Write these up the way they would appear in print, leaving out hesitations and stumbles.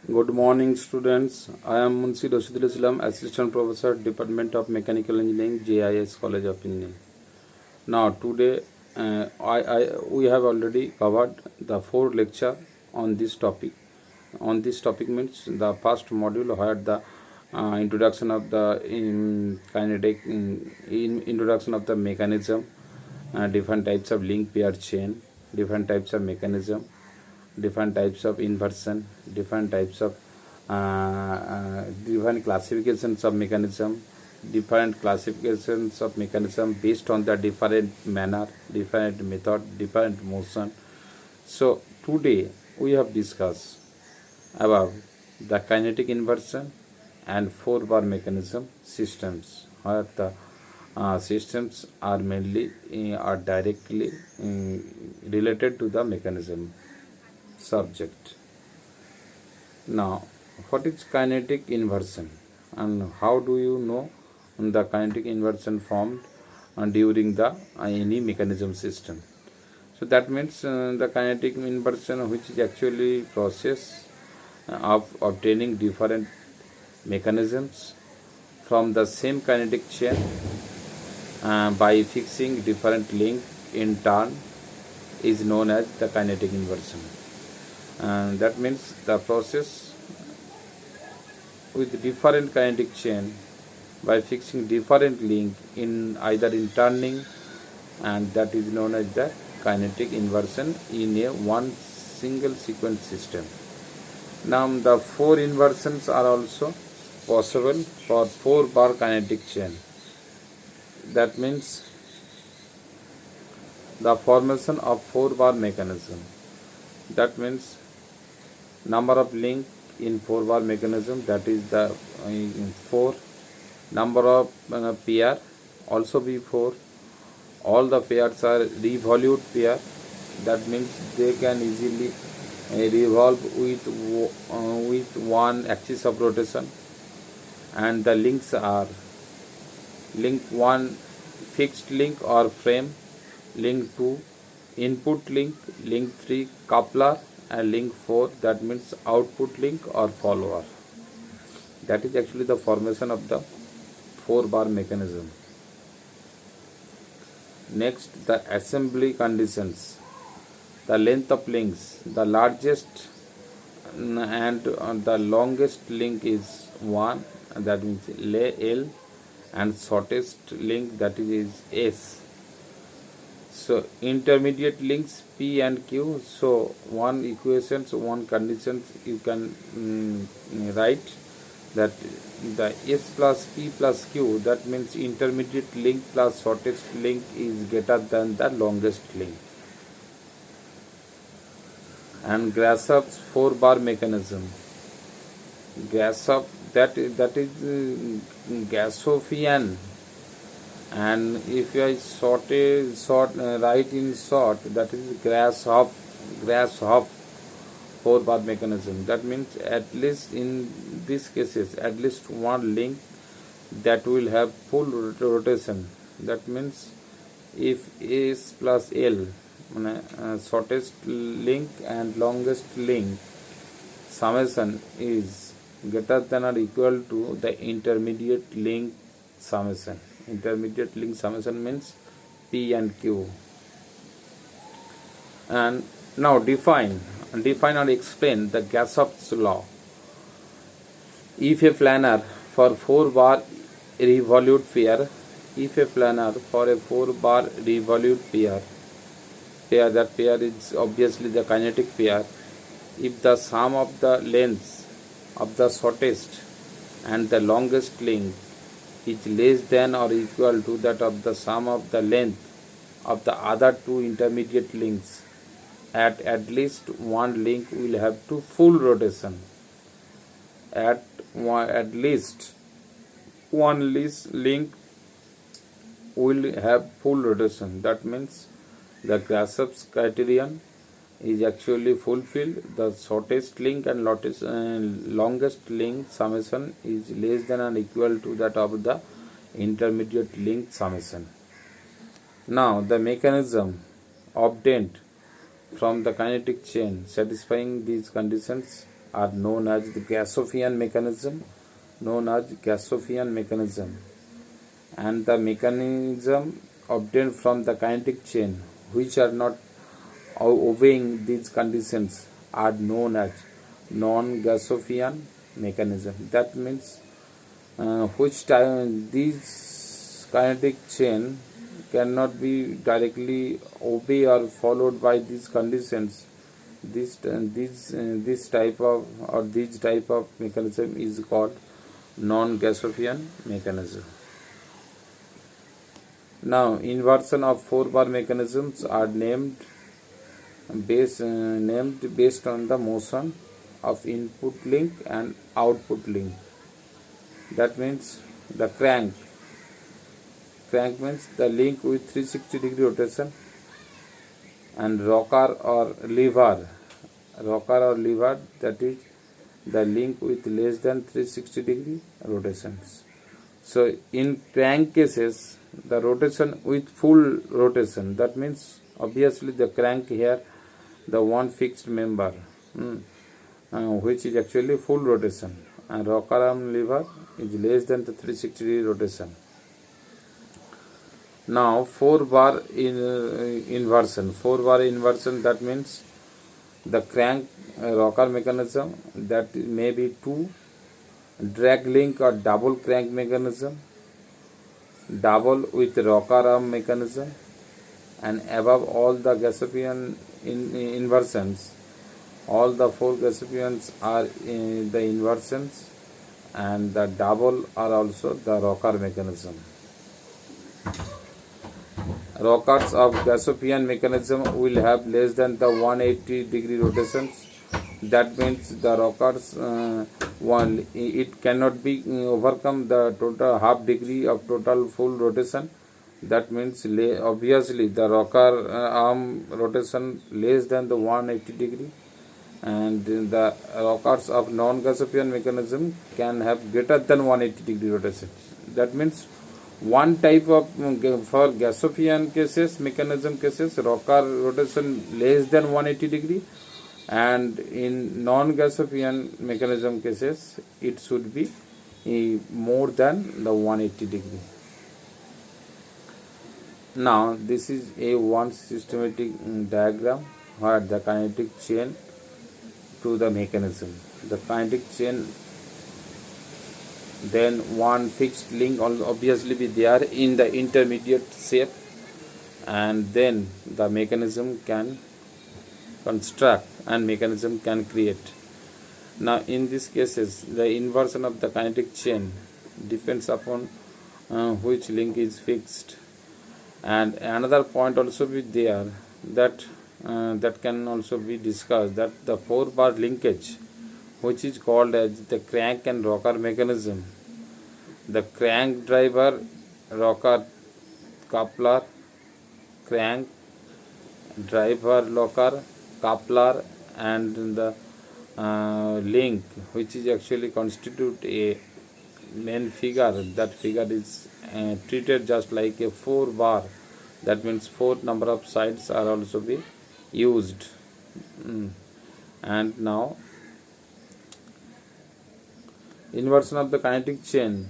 Good morning, students. I am Munshi Rashidul Islam, Assistant Professor, Department of Mechanical Engineering, JIS College of Engineering. Now, today we have already covered the 4 lecture on this topic. On this topic means the first module where the introduction of the kinetic, introduction of the mechanism, different types of link pair chain, different types of mechanism, different types of inversion, different types of different classifications of mechanism, different classifications of mechanism based on the different manner, different method, different motion. So today we have discussed about the kinetic inversion and 4-bar mechanism systems, where the systems are mainly are directly related to the mechanism subject. Now, what is kinetic inversion and how do you know the kinetic inversion formed during the any mechanism system? So that means the kinetic inversion, which is actually process of obtaining different mechanisms from the same kinetic chain by fixing different link in turn, is known as the kinetic inversion. And that means the process with different kinetic chain by fixing different link in either in turning, and that is known as the kinetic inversion in a one single sequence system. Now the 4 inversions are also possible for 4-bar kinetic chain. That means the formation of 4-bar mechanism. That means number of link in 4-bar mechanism, that is the 4. Number of pair also be 4. All the pairs are revolute pair. That means they can easily revolve with one axis of rotation. And the links are link 1 fixed link or frame, link 2 input link, link 3 coupler, and link 4, that means output link or follower. That is actually the formation of the 4-bar mechanism. Next, the assembly conditions. The length of links, the largest and the longest link is 1, that means L, and shortest link, that is S. So intermediate links P and Q. So one equations, one conditions you can write that the S plus P plus Q, that means intermediate link plus shortest link is greater than the longest link. And Grasshopp's 4-bar mechanism. Grasshop, that is Grasshoppian. And if I write in short, that is grasshop 4-bar mechanism. That means at least in these cases, at least one link that will have full rotation. That means if S plus L, shortest link and longest link summation is greater than or equal to the intermediate link summation. Intermediate link summation means P and Q. And now define or explain the Grashopp's law. If a planar for 4-bar revolute pair, that pair is obviously the kinetic pair. If the sum of the lengths of the shortest and the longest link is less than or equal to that of the sum of the length of the other 2 intermediate links, at least one link will have to full rotation. At least one link will have full rotation. That means the Grashopp's criterion is actually fulfilled. The shortest link and longest link summation is less than or equal to that of the intermediate link summation. Now the mechanism obtained from the kinetic chain satisfying these conditions are known as the Gasoffian mechanism, and the mechanism obtained from the kinetic chain which are not obeying these conditions are known as non-Gasoffian mechanism. That means which time these kinetic chain cannot be directly obey or followed by these conditions. This type of mechanism is called non-Gasoffian mechanism. Now, inversion of 4-bar mechanisms are named based on the motion of input link and output link. That means the crank means the link with 360-degree rotation, and rocker or lever, that is the link with less than 360-degree rotations. So in crank cases, the rotation with full rotation, that means obviously the crank here, the one fixed member, which is actually full rotation, and rocker arm lever is less than the 360-degree rotation. Now 4-bar inversion, that means the crank rocker mechanism, that may be 2 drag link or double crank mechanism, double with rocker arm mechanism, and above all the Gasoffian inversions, all the 4 Gasoffians are the inversions, and the double are also the rocker mechanism. Rockers of Gasoffian mechanism will have less than the 180-degree rotations. That means the rockers it cannot be overcome the total half degree of total full rotation. That means obviously the rocker arm rotation less than the 180-degree, and the rockers of non-Gasoffian mechanism can have greater than 180-degree rotation. That means one type of for Gasoffian cases, mechanism cases, rocker rotation less than 180-degree, and in non-Gasoffian mechanism cases it should be more than the 180-degree. Now this is a one systematic diagram where the kinetic chain to the mechanism, the kinetic chain, then one fixed link will obviously be there in the intermediate shape, and then the mechanism can construct and mechanism can create. Now in these cases the inversion of the kinetic chain depends upon which link is fixed. And another point also be there that that can also be discussed, that the 4-bar linkage, which is called as the crank and rocker mechanism, the crank driver, rocker coupler, crank driver, rocker coupler, and the link which is actually constitute a main figure. That figure is treated just like a 4-bar. That means 4 number of sides are also be used. And now inversion of the kinetic chain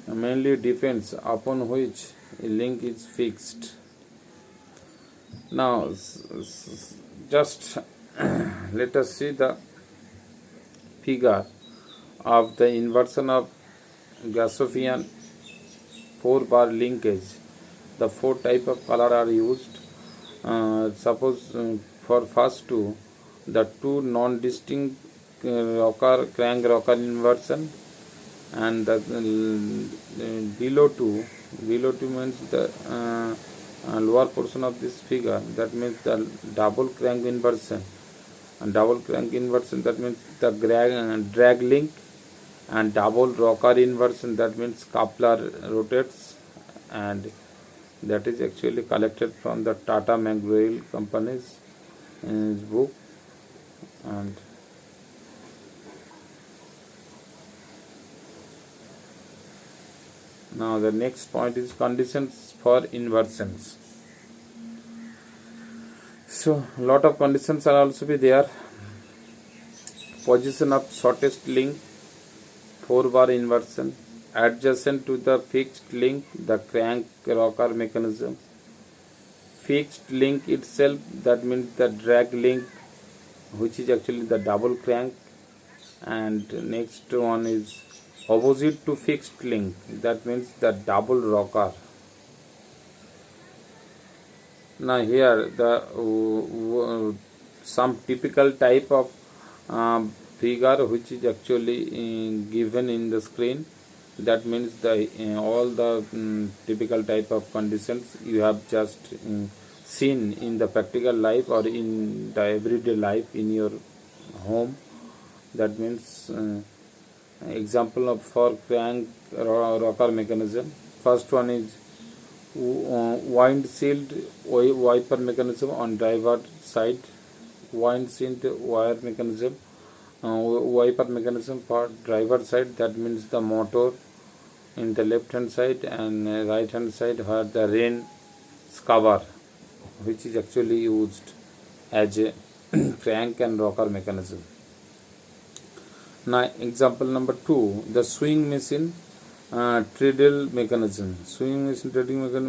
mainly depends upon which a link is fixed. Now just let us see the figure of the inversion of Gasoffian 4-bar linkage. The 4 type of color are used. Suppose for first 2, the 2 non-distinct crank rocker inversion, and the below 2 means the lower portion of this figure, that means the double crank inversion, and double crank inversion, that means the drag link, and double rocker inversion, that means coupler rotates, and that is actually collected from the Tata McGrail company's book. And now the next point is conditions for inversions. So lot of conditions are also be there. position of shortest link, 4-bar inversion, adjacent to the fixed link, the crank rocker mechanism, fixed link itself, that means the drag link, which is actually the double crank, and next one is opposite to fixed link, that means the double rocker. Now here the some typical type of figure which is actually given in the screen, that means the all the typical type of conditions you have just seen in the practical life or in the everyday life in your home. That means example of for crank rocker mechanism. First one is windshield wiper mechanism on driver side, windshield wire mechanism, wiper mechanism for driver side, that means the motor in the left hand side, and right hand side where the rain cover, which is actually used as a crank and rocker mechanism. Now example number 2, the swing machine treadle mechanism. Swing machine treadle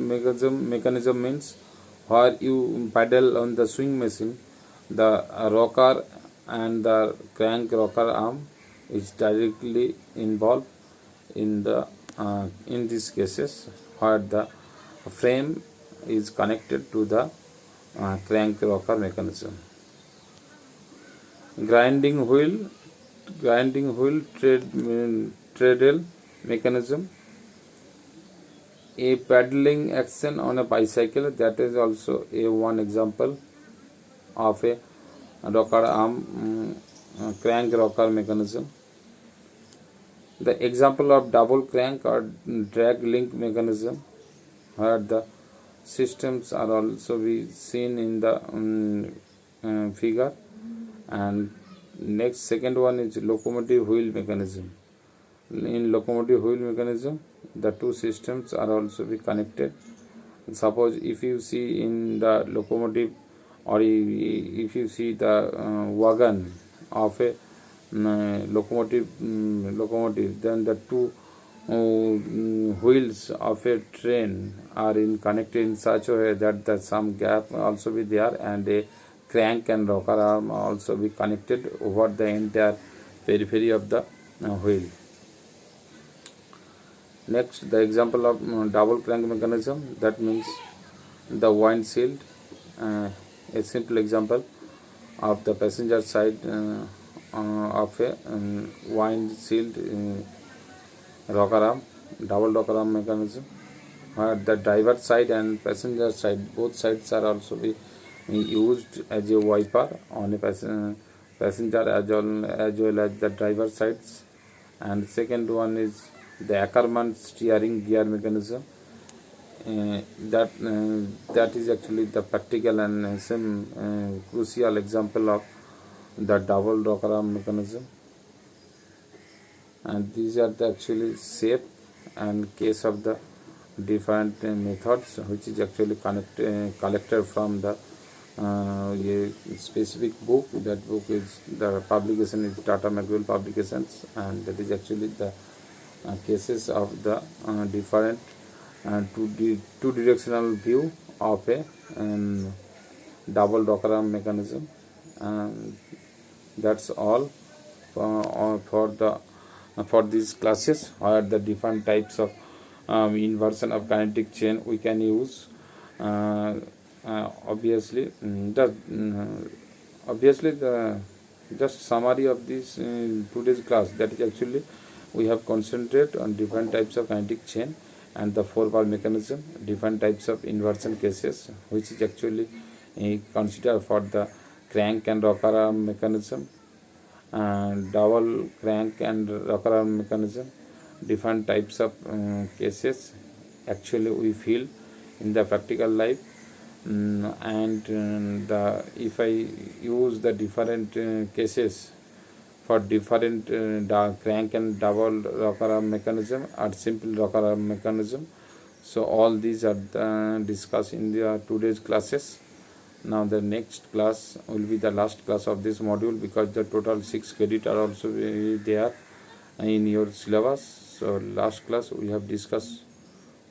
mechanism means where you paddle on the swing machine, the rocker and the crank rocker arm is directly involved in the in these cases where the frame is connected to the crank rocker mechanism. Grinding wheel treadle mechanism, a paddling action on a bicycle, that is also a one example of a rocker arm crank rocker mechanism. The example of double crank or drag link mechanism, where the systems are also be seen in the figure. And next second one is locomotive wheel mechanism. In locomotive wheel mechanism, the two systems are also be connected. Suppose if you see in the locomotive, or if you see the wagon of a locomotive, then the two wheels of a train are connected in such a way that some gap also be there, and a crank and rocker arm also be connected over the entire periphery of the wheel. Next, the example of double crank mechanism, that means the windshield, a simple example of the passenger side of a windshield rocker arm, double rocker arm mechanism, where the driver side and passenger side, both sides are also be used as a wiper on a passenger as well as the driver sides. And second one is the Ackermann steering gear mechanism. That is actually the practical and some crucial example of the double rocker arm mechanism. And these are the actually shape and case of the different methods, which is actually collected from the a specific book. That book is, the publication is Tata McGraw Publications, and that is actually the cases of the different two directional view of a double rocker arm mechanism. And that's all for these classes, where the different types of inversion of kinetic chain we can use. Obviously the just summary of this today's class, that is actually we have concentrated on different types of kinetic chain and the 4-bar mechanism, different types of inversion cases, which is actually considered for the crank and rocker arm mechanism, and double crank and rocker arm mechanism, different types of cases actually we feel in the practical life. And if I use the different cases for different crank and double rocker arm mechanism or simple rocker arm mechanism, so all these are discussed in the today's classes. Now the next class will be the last class of this module, because the total 6 credit are also there in your syllabus. So last class we have discussed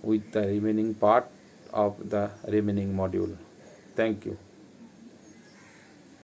with the remaining part of the remaining module. Thank you.